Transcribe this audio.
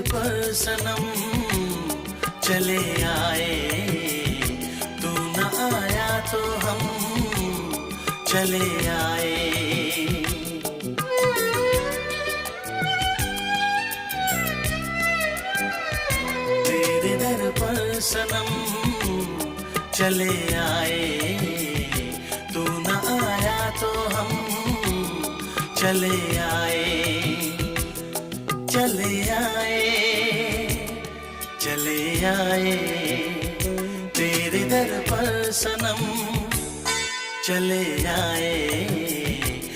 पर सनम चले आए, तू न आया तो हम चले आए। तेरे दर पर सनम चले आए, तू न आया तो हम चले आए, चले आए, चले आए। तेरे दर पर सनम चले आए।